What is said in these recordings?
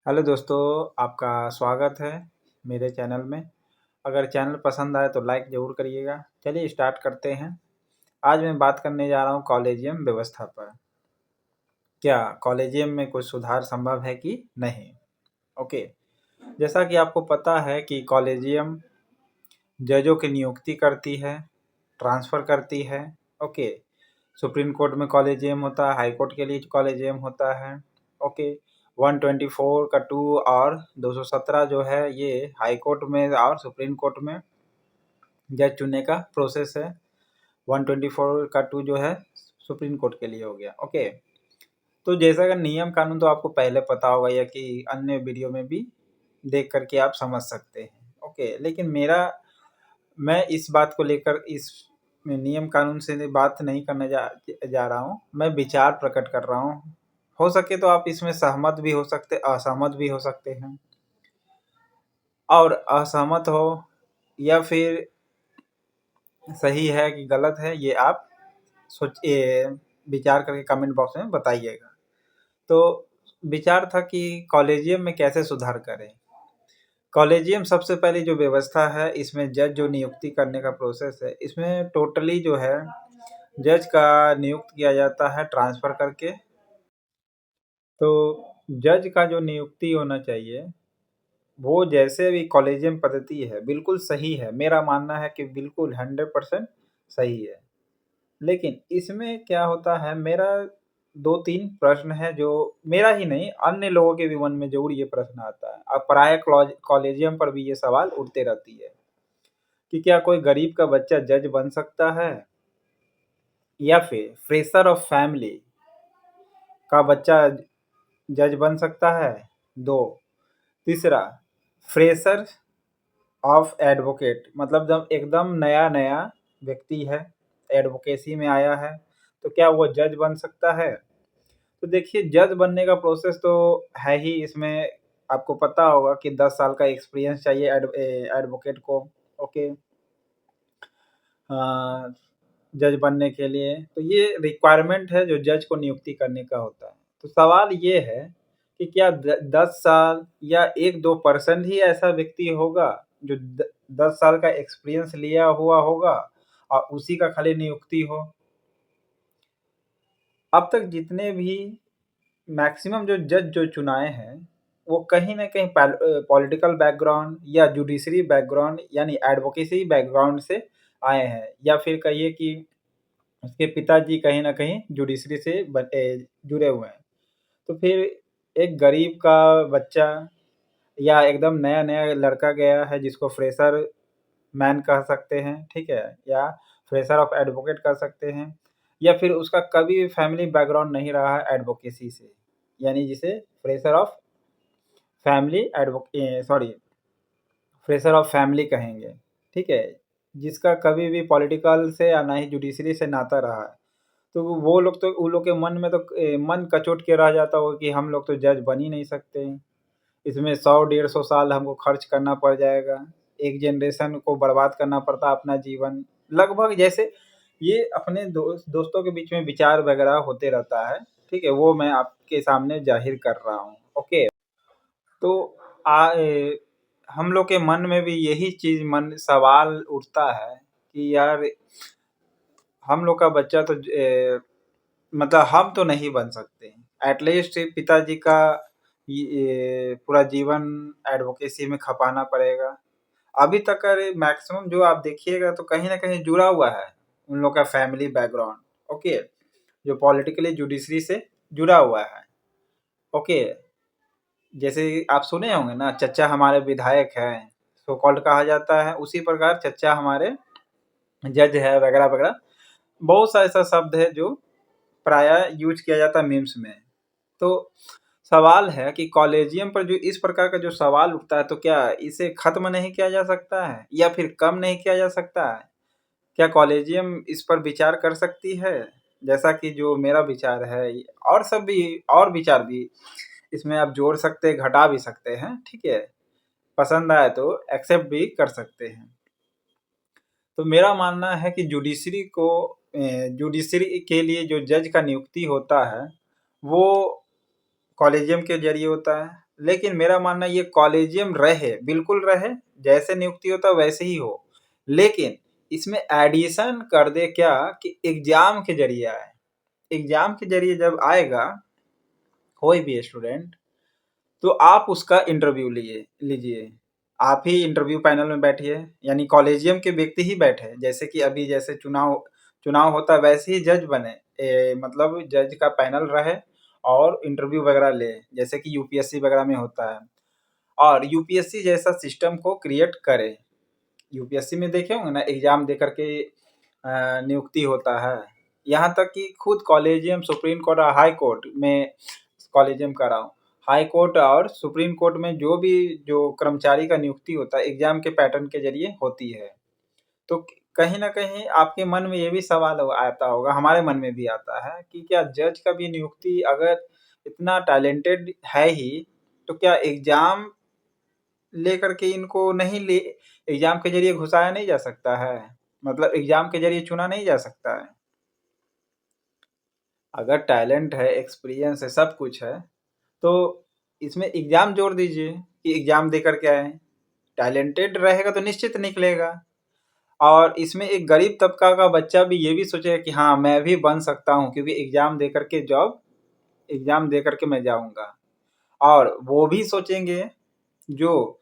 Hello दोस्तों, आपका स्वागत है मेरे चैनल में। अगर चैनल पसंद आए तो लाइक ज़रूर करिएगा। चलिए स्टार्ट करते हैं। आज मैं बात करने जा रहा हूँ कॉलेजियम व्यवस्था पर। क्या कॉलेजियम में कुछ सुधार संभव है कि नहीं? ओके, जैसा कि आपको पता है कि कॉलेजियम जजों की नियुक्ति करती है, ट्रांसफ़र करती है। ओके, सुप्रीम कोर्ट में कॉलेजियम होता है, हाई कोर्ट के लिए कॉलेजियम होता है। ओके, 124 का 2 और 217 जो है ये हाई कोर्ट में और सुप्रीम कोर्ट में जज चुनने का प्रोसेस है। 124 का 2 जो है सुप्रीम कोर्ट के लिए हो गया। ओके, तो जैसा कि नियम कानून तो आपको पहले पता होगा या कि अन्य वीडियो में भी देख करके आप समझ सकते हैं। ओके, लेकिन मैं इस बात को लेकर इस नियम कानून से बात नहीं करने जा रहा हूँ। मैं विचार प्रकट कर रहा हूँ। हो सके तो आप इसमें सहमत भी हो सकते, असहमत भी हो सकते हैं। और असहमत हो या फिर सही है कि गलत है, ये आप सोचिए, विचार करके कमेंट बॉक्स में बताइएगा। तो विचार था कि कॉलेजियम में कैसे सुधार करें। कॉलेजियम सबसे पहले जो व्यवस्था है, इसमें जज जो नियुक्ति करने का प्रोसेस है, इसमें टोटली जो है जज का नियुक्त किया जाता है ट्रांसफ़र करके। तो जज का जो नियुक्ति होना चाहिए, वो जैसे भी कॉलेजियम पद्धति है, बिल्कुल सही है। मेरा मानना है कि बिल्कुल 100% सही है। लेकिन इसमें क्या होता है, मेरा 2-3 प्रश्न है जो मेरा ही नहीं, अन्य लोगों के भी मन में ज़रूर ये प्रश्न आता है। अब प्रायः कॉलेजियम पर भी ये सवाल उठते रहती है कि क्या कोई गरीब का बच्चा जज बन सकता है? या फिर फ्रेशर ऑफ फैमिली का बच्चा जज बन सकता है? 2, तीसरा फ्रेशर ऑफ एडवोकेट, मतलब जब एकदम नया-नया व्यक्ति है, एडवोकेसी में आया है, तो क्या वो जज बन सकता है? तो देखिए, जज बनने का प्रोसेस तो है ही इसमें। आपको पता होगा कि 10 साल का एक्सपीरियंस चाहिए एडवोकेट को। ओके, जज बनने के लिए। तो ये रिक्वायरमेंट है जो जज को नियुक्ति करने का होता है। तो सवाल ये है कि क्या 10 साल या 1-2% ही ऐसा व्यक्ति होगा जो 10 साल का एक्सपीरियंस लिया हुआ होगा और उसी का खाली नियुक्ति हो? अब तक जितने भी मैक्सिमम जो जज जो चुनाए हैं, वो कहीं न कहीं पॉलिटिकल बैकग्राउंड या जुडिशरी बैकग्राउंड यानी एडवोकेसी बैकग्राउंड से आए हैं, या फिर कहिए कि उसके पिताजी कहीं न कहीं जुडिशरी से जुड़े हुए हैं। तो फिर एक गरीब का बच्चा या एकदम नया-नया लड़का गया है जिसको फ्रेशर मैन कह सकते हैं, ठीक है? या फ्रेशर ऑफ एडवोकेट कह सकते हैं, या फिर उसका कभी भी फैमिली बैकग्राउंड नहीं रहा है एडवोकेसी से, यानी जिसे fresher of fresher of family कहेंगे, ठीक है? जिसका कभी भी पॉलिटिकल से या ना ही जुडिशरी से नाता रहा है। तो वो लोग तो उन लोग के मन में तो मन कचोट के रह जाता होगा कि हम लोग तो जज बन ही नहीं सकते हैं। इसमें 100 150 साल हमको खर्च करना पड़ जाएगा। एक जनरेशन को बर्बाद करना पड़ता अपना जीवन। लगभग जैसे ये अपने दोस्तों के बीच में विचार वगैरह होते रहता है, ठीक है? वो मैं आपके सामने ज़ाहिर कर रहा हूँ। ओके। तो हम लोग के मन में भी यही चीज़ मन सवाल उठता है कि यार, हम लोग का बच्चा तो मतलब हम तो नहीं बन सकते। एटलीस्ट पिताजी का ये पूरा जीवन एडवोकेसी में खपाना पड़ेगा। अभी तक का मैक्सिमम जो आप देखिएगा तो कहीं न कहीं जुड़ा हुआ है उन लोग का फैमिली बैकग्राउंड। ओके, जो पॉलिटिकली जुडिशरी से जुड़ा हुआ है। ओके, जैसे आप सुने होंगे ना, चच्चा हमारे विधायक हैं, सो कॉल्ड कहा जाता है, उसी प्रकार चच्चा हमारे जज है वगैरह-वगैरह। बहुत सा ऐसा शब्द है जो प्रायः यूज़ किया जाता है मीम्स में। तो सवाल है कि कॉलेजियम पर जो इस प्रकार का जो सवाल उठता है, तो क्या इसे खत्म नहीं किया जा सकता है या फिर कम नहीं किया जा सकता है? क्या कॉलेजियम इस पर विचार कर सकती है? जैसा कि जो मेरा विचार है, और सब भी और विचार भी इसमें आप जोड़ सकते हैं, घटा भी सकते हैं, ठीक है? पसंद आए तो एक्सेप्ट भी कर सकते हैं। तो मेरा मानना है कि जुडिशरी के लिए जो जज का नियुक्ति होता है, वो कॉलेजियम के ज़रिए होता है। लेकिन मेरा मानना ये कॉलेजियम रहे, बिल्कुल रहे, जैसे नियुक्ति होता है वैसे ही हो। लेकिन इसमें एडिशन कर दे क्या कि एग्ज़ाम के ज़रिए आए। एग्ज़ाम के ज़रिए जब आएगा कोई भी स्टूडेंट, तो आप उसका इंटरव्यू लीजिए। आप ही इंटरव्यू पैनल में बैठिए, यानी कॉलेजियम के व्यक्ति ही बैठे। जैसे कि अभी जैसे चुनाव चुनाव होता है वैसे ही जज बने, मतलब जज का पैनल रहे और इंटरव्यू वगैरह ले, जैसे कि यूपीएससी वगैरह में होता है। और यूपीएससी जैसा सिस्टम को क्रिएट करे। यूपीएससी में देखे होंगे ना, एग्जाम दे करके नियुक्ति होता है। यहाँ तक कि खुद कॉलेजियम, सुप्रीम कोर्ट और हाई कोर्ट में, कॉलेजियम का रहा हूँ, हाई कोर्ट और सुप्रीम कोर्ट में जो कर्मचारी का नियुक्ति होता है एग्जाम के पैटर्न के जरिए होती है। तो कहीं ना कहीं आपके मन में ये भी सवाल आता होगा, हमारे मन में भी आता है कि क्या जज का भी नियुक्ति अगर इतना टैलेंटेड है ही, तो क्या एग्जाम लेकर के इनको नहीं ले, एग्जाम के जरिए घुसाया नहीं जा सकता है? मतलब एग्जाम के जरिए चुना नहीं जा सकता है? अगर टैलेंट है, एक्सपीरियंस है, सब कुछ है, तो इसमें एग्जाम जोड़ दीजिए कि एग्जाम दे करके आए। टैलेंटेड रहेगा तो निश्चित निकलेगा। और इसमें एक गरीब तबका का बच्चा भी ये भी सोचेगा कि हाँ, मैं भी बन सकता हूँ, क्योंकि एग्जाम दे करके मैं जाऊंगा। और वो भी सोचेंगे जो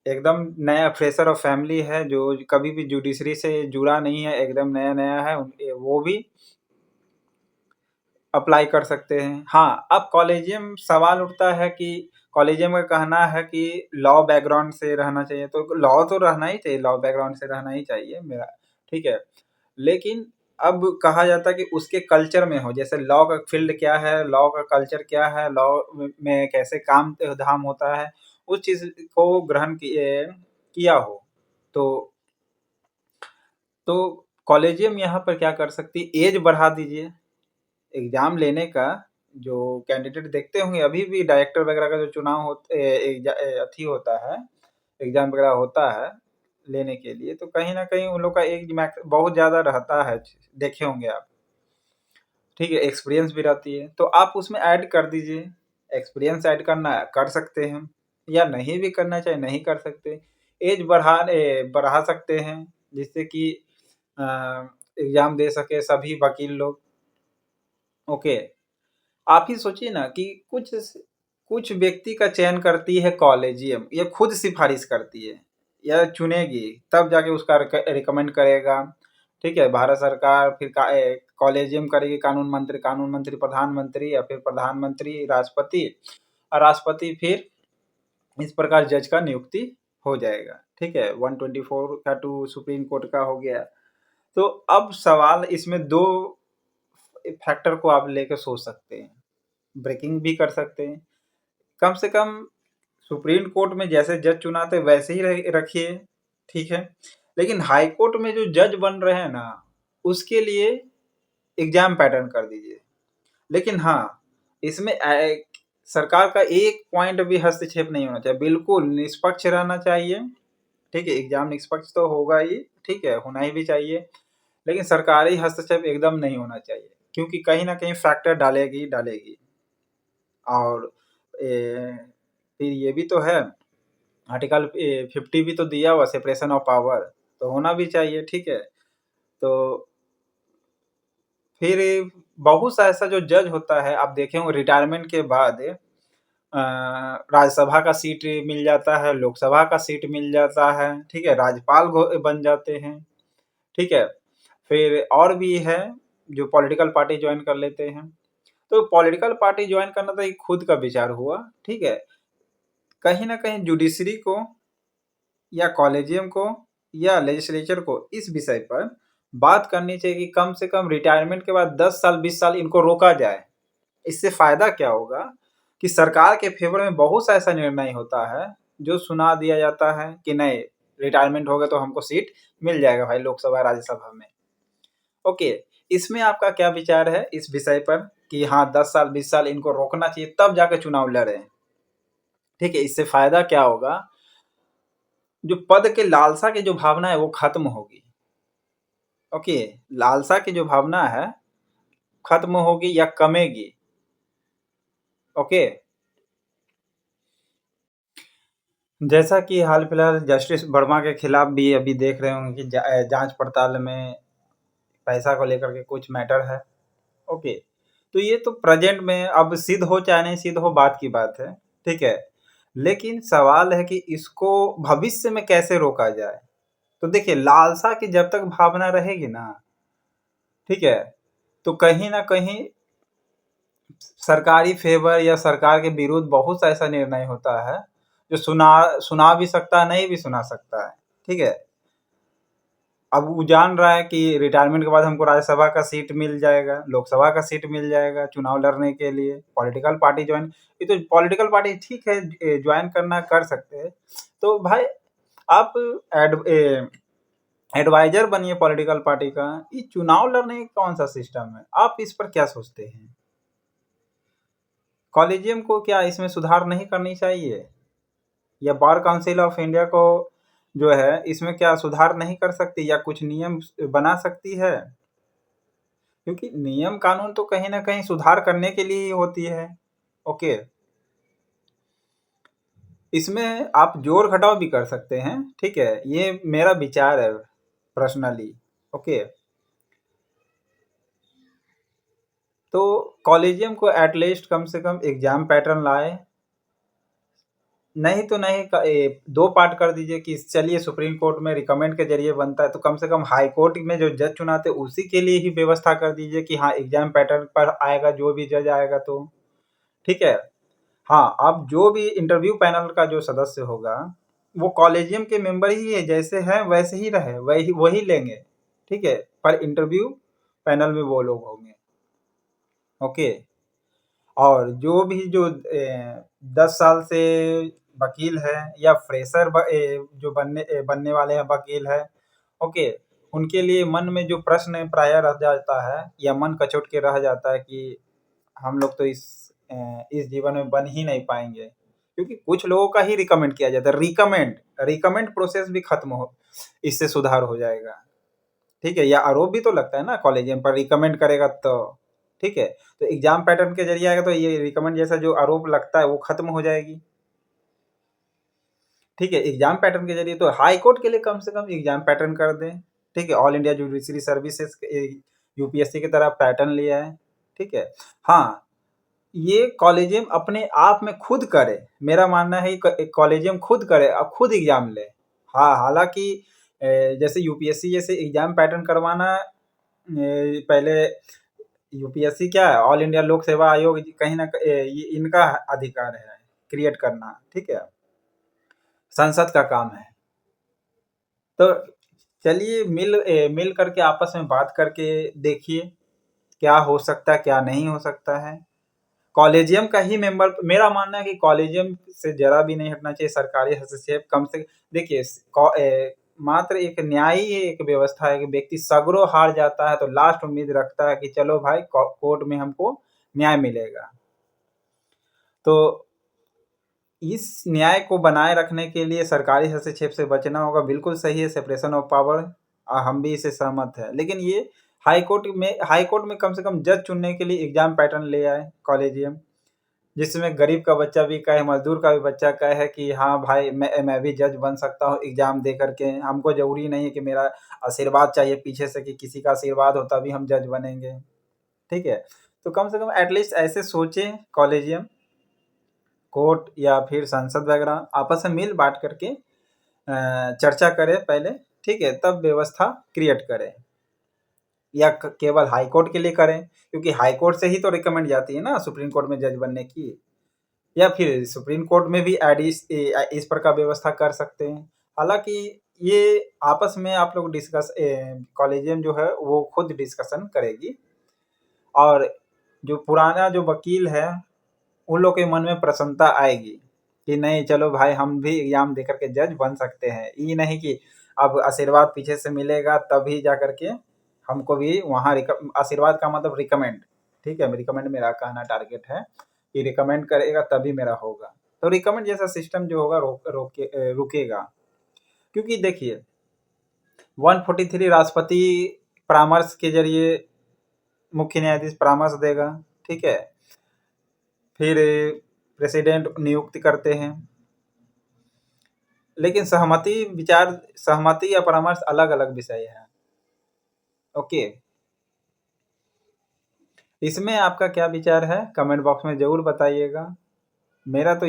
एकदम नया फ्रेशर ऑफ फैमिली है, जो कभी भी जुडिशरी से जुड़ा नहीं है, एकदम नया नया है, वो भी अप्लाई कर सकते हैं। हाँ, अब कॉलेजियम सवाल उठता है कि कॉलेजियम का कहना है कि लॉ बैकग्राउंड से रहना चाहिए, तो लॉ तो रहना ही चाहिए, लॉ बैकग्राउंड से रहना ही चाहिए मेरा, ठीक है। लेकिन अब कहा जाता है कि उसके कल्चर में हो, जैसे लॉ का फील्ड क्या है, लॉ का कल्चर क्या है, लॉ में कैसे काम धाम होता है, उस चीज़ को ग्रहण किया हो। तो तो कॉलेजियम यहाँ पर क्या कर सकती है, एज बढ़ा दीजिए एग्जाम लेने का। जो कैंडिडेट देखते होंगे अभी भी डायरेक्टर वगैरह का जो चुनाव अथी होता है, एग्जाम वगैरह होता है लेने के लिए, तो कहीं ना कहीं उन लोग का एज मैक्स बहुत ज़्यादा रहता है, देखे होंगे आप, ठीक है। एक्सपीरियंस भी रहती है, तो आप उसमें ऐड कर दीजिए। एक्सपीरियंस ऐड करना है कर सकते हैं, या नहीं भी करना चाहे नहीं कर सकते। एज बढ़ा सकते हैं, जिससे कि एग्ज़ाम दे सके सभी वकील लोग। ओके, आप ही सोचिए ना कि कुछ व्यक्ति का चयन करती है कॉलेजियम, ये खुद सिफारिश करती है या चुनेगी, तब जाके उसका रिकमेंड करेगा, ठीक है। भारत सरकार फिर कॉलेजियम करेगी, कानून मंत्री प्रधानमंत्री, या फिर प्रधानमंत्री राष्ट्रपति, और राष्ट्रपति फिर इस प्रकार जज का नियुक्ति हो जाएगा, ठीक है। 124 का टू सुप्रीम कोर्ट का हो गया। तो अब सवाल इसमें दो फैक्टर को आप लेकर सोच सकते हैं, ब्रेकिंग भी कर सकते हैं। कम से कम सुप्रीम कोर्ट में जैसे जज चुनाते वैसे ही रखिए, ठीक है। लेकिन हाई कोर्ट में जो जज बन रहे हैं ना, उसके लिए एग्जाम पैटर्न कर दीजिए। लेकिन हाँ, इसमें सरकार का एक पॉइंट भी हस्तक्षेप नहीं होना चाहिए, बिल्कुल निष्पक्ष रहना चाहिए, ठीक है। एग्जाम निष्पक्ष तो होगा ही, ठीक है, होना ही भी चाहिए। लेकिन सरकारी हस्तक्षेप एकदम नहीं होना चाहिए, क्योंकि कहीं ना कहीं फैक्टर डालेगी। और फिर ये भी तो है, आर्टिकल 50 भी तो दिया हुआ, सेपरेशन ऑफ पावर, तो होना भी चाहिए, ठीक है। तो फिर बहुत सा ऐसा जो जज होता है, आप देखे होंगे रिटायरमेंट के बाद राज्यसभा का सीट मिल जाता है, लोकसभा का सीट मिल जाता है, ठीक है, राज्यपाल बन जाते हैं, ठीक है। फिर और भी है जो पॉलिटिकल पार्टी ज्वाइन कर लेते हैं। तो पॉलिटिकल पार्टी ज्वाइन करना तो एक खुद का विचार हुआ, ठीक है। कहीं ना कहीं जुडिशरी को या कॉलेजियम को या लेजिस्लेचर को इस विषय पर बात करनी चाहिए कि कम से कम रिटायरमेंट के बाद 10 साल 20 साल इनको रोका जाए। इससे फायदा क्या होगा कि सरकार के फेवर में बहुत सा ऐसा निर्णय होता है जो सुना दिया जाता है कि नहीं, रिटायरमेंट हो गया तो हमको सीट मिल जाएगा भाई लोकसभा राज्यसभा में। ओके, इसमें आपका क्या विचार है इस विषय पर कि हाँ 10 साल 20 साल इनको रोकना चाहिए तब जाके चुनाव लड़े, ठीक है। इससे फायदा क्या होगा, जो पद के लालसा की जो भावना है वो खत्म होगी। ओके, लालसा की जो भावना है खत्म होगी या कमेगी। ओके, जैसा कि हाल फिलहाल जस्टिस वर्मा के खिलाफ भी अभी देख रहे होंगे कि जांच पड़ताल में पैसा को लेकर के कुछ मैटर है। ओके, तो ये तो प्रेजेंट में अब सिद्ध हो चाहे नहीं सिद्ध हो बात की बात है, ठीक है। लेकिन सवाल है कि इसको भविष्य में कैसे रोका जाए। तो देखिए, लालसा की जब तक भावना रहेगी ना, ठीक है, तो कहीं ना कहीं सरकारी फेवर या सरकार के विरुद्ध बहुत सा ऐसा निर्णय होता है जो सुना सुना भी सकता है, नहीं भी सुना सकता है, ठीक है। अब वो जान रहा है कि रिटायरमेंट के बाद हमको राज्यसभा का सीट मिल जाएगा, लोकसभा का सीट मिल जाएगा चुनाव लड़ने के लिए, पॉलिटिकल पार्टी ज्वाइन। ये तो पॉलिटिकल पार्टी ठीक है, ज्वाइन करना कर सकते हैं। तो भाई आप एडवाइजर बनिए पॉलिटिकल पार्टी का। ये चुनाव लड़ने का कौन सा सिस्टम है? आप इस पर क्या सोचते हैं? कॉलेजियम को क्या इसमें सुधार नहीं करनी चाहिए? या बार काउंसिल ऑफ इंडिया को जो है इसमें क्या सुधार नहीं कर सकती या कुछ नियम बना सकती है? क्योंकि नियम कानून तो कहीं ना कहीं सुधार करने के लिए ही होती है। ओके, इसमें आप जोड़ घटाव भी कर सकते हैं, ठीक है, ये मेरा विचार है पर्सनली। ओके, तो कॉलेजियम को एटलीस्ट कम से कम एग्जाम पैटर्न लाए, नहीं तो नहीं दो पार्ट कर दीजिए कि चलिए सुप्रीम कोर्ट में रिकमेंड के जरिए बनता है, तो कम से कम हाई कोर्ट में जो जज चुनाते उसी के लिए ही व्यवस्था कर दीजिए कि हाँ एग्जाम पैटर्न पर आएगा जो भी जज आएगा, तो ठीक है। हाँ, अब जो भी इंटरव्यू पैनल का जो सदस्य होगा वो कॉलेजियम के मेंबर ही है, जैसे हैं वैसे ही रहे, वही वही लेंगे, ठीक है, पर इंटरव्यू पैनल में वो लोग होंगे। ओके, और जो भी जो 10 साल से वकील है या फ्रेशर जो बनने वाले हैं वकील है, ओके, उनके लिए मन में जो प्रश्न प्राय रह जाता है या मन कचोट के रह जाता है कि हम लोग तो इस जीवन में बन ही नहीं पाएंगे, क्योंकि कुछ लोगों का ही रिकमेंड किया जाता है। रिकमेंड रिकमेंड प्रोसेस भी खत्म हो, इससे सुधार हो जाएगा, ठीक है। या आरोप भी तो लगता है ना कॉलेजियम पर, रिकमेंड करेगा तो, ठीक है। तो एग्जाम पैटर्न के जरिए आएगा तो ये रिकमेंड जैसा जो आरोप लगता है वो खत्म हो जाएगी, ठीक है। एग्जाम पैटर्न के जरिए तो हाई कोर्ट के लिए कम से कम एग्जाम पैटर्न कर दें, ठीक है। All India judiciary services UPSC की तरह पैटर्न लिया है, ठीक है। हाँ, ये कॉलेजियम अपने आप में खुद करे, मेरा मानना है कि कॉलेजियम खुद करे, अब खुद एग्जाम ले। हाँ, हालांकि जैसे यूपीएससी जैसे एग्जाम पैटर्न करवाना, पहले यूपीएससी क्या है, ऑल इंडिया लोक सेवा आयोग, कहीं ना ये इनका अधिकार है क्रिएट करना, ठीक है, संसद का काम है। तो चलिए मिल करके आपस में बात करके देखिए क्या हो सकता है क्या नहीं हो सकता है। कॉलेजियम का ही मेंबर, मेरा मानना है कि कॉलेजियम से जरा भी नहीं हटना चाहिए सरकारी हस्तक्षेप। कम से देखिए, मात्र एक न्याय ही एक व्यवस्था है कि व्यक्ति सगरो हार जाता है तो लास्ट उम्मीद रखता है कि चलो भाई कोर्ट में हमको न्याय मिलेगा। तो इस न्याय को बनाए रखने के लिए सरकारी हस्तक्षेप से बचना होगा, बिल्कुल सही है, सेपरेशन ऑफ पावर, हम भी इससे सहमत है। लेकिन ये हाई कोर्ट में कम से कम जज चुनने के लिए एग्जाम पैटर्न ले आए कॉलेजियम, जिसमें गरीब का बच्चा भी कहे, मजदूर का भी बच्चा कहे कि हाँ भाई मैं भी जज बन सकता हूँ एग्जाम दे करके, हमको जरूरी नहीं है कि मेरा आशीर्वाद चाहिए पीछे से कि किसी का आशीर्वाद हो तभी हम जज बनेंगे, ठीक है। तो कम से कम एटलीस्ट ऐसे सोचे कॉलेजियम, कोर्ट या फिर संसद वगैरह आपस में मिल बांट करके चर्चा करें पहले, ठीक है, तब व्यवस्था क्रिएट करें। या केवल हाई कोर्ट के लिए करें, क्योंकि हाई कोर्ट से ही तो रिकमेंड जाती है ना सुप्रीम कोर्ट में जज बनने की। या फिर सुप्रीम कोर्ट में भी इस पर का व्यवस्था कर सकते हैं। हालांकि ये आपस में आप लोग डिस्कस, कॉलेजियम जो है वो खुद डिस्कशन करेगी, और जो पुराना जो वकील है उन लोग के मन में प्रसन्नता आएगी कि नहीं चलो भाई हम भी एग्जाम दे करके जज बन सकते हैं, ये नहीं कि अब आशीर्वाद पीछे से मिलेगा तभी जा करके हमको भी वहाँ आशीर्वाद का मतलब रिकमेंड, ठीक है, रिकमेंड मेरा कहना टारगेट है कि रिकमेंड करेगा तभी मेरा होगा। तो रिकमेंड जैसा सिस्टम जो होगा रुकेगा, क्योंकि देखिए 143 राष्ट्रपति परामर्श के जरिए मुख्य न्यायाधीश परामर्श देगा, ठीक है, फिर प्रेसिडेंट नियुक्ति करते हैं, लेकिन सहमति या परामर्श अलग-अलग विषय है। ओके। इसमें आपका क्या विचार है? कमेंट बॉक्स में ज़रूर बताइएगा। मेरा तो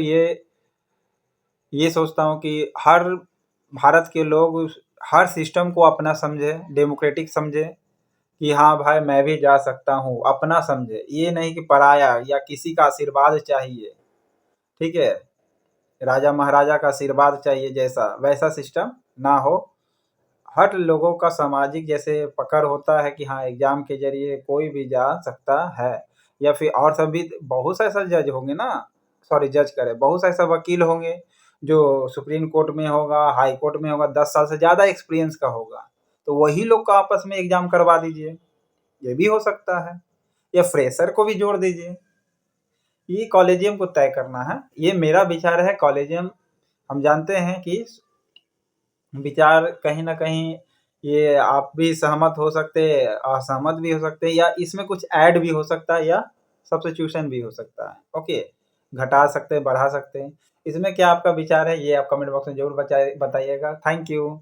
ये सोचता हूँ कि हर भारत के लोग हर सिस्टम को अपना समझें, डेमोक्रेटिक समझें कि हाँ भाई मैं भी जा सकता हूँ, अपना समझे। ये नहीं कि पराया या किसी का आशीर्वाद चाहिए, ठीक है? राजा महाराजा का आशीर्वाद चाहिए जैसा, वैसा सिस्टम ना हो। हर लोगों का सामाजिक जैसे पकड़ होता है कि हाँ एग्जाम के ज़रिए कोई भी जा सकता है, या फिर और सभी बहुत से ऐसा जज होंगे ना, सॉरी जज करें, बहुत से ऐसा वकील होंगे जो सुप्रीम कोर्ट में होगा, हाई कोर्ट में होगा, 10 साल से ज़्यादा एक्सपीरियंस का होगा, तो वही लोग का आपस में एग्जाम करवा दीजिए, ये भी हो सकता है। या फ्रेशर को भी जोड़ दीजिए। ये कॉलेजियम को तय करना है, ये मेरा विचार है। कॉलेजियम हम जानते हैं कि विचार कहीं न कहीं ये आप भी सहमत हो सकते हैं, असहमत भी हो सकते हैं, या इसमें कुछ ऐड भी हो सकता है, या सब्स्टिट्यूशन भी हो सकता है। ओके, घटा सकते हैं, बढ़ा सकते हैं। इसमें क्या आपका विचार है, ये आप कमेंट बॉक्स में ज़रूर बताइएगा। Thank you.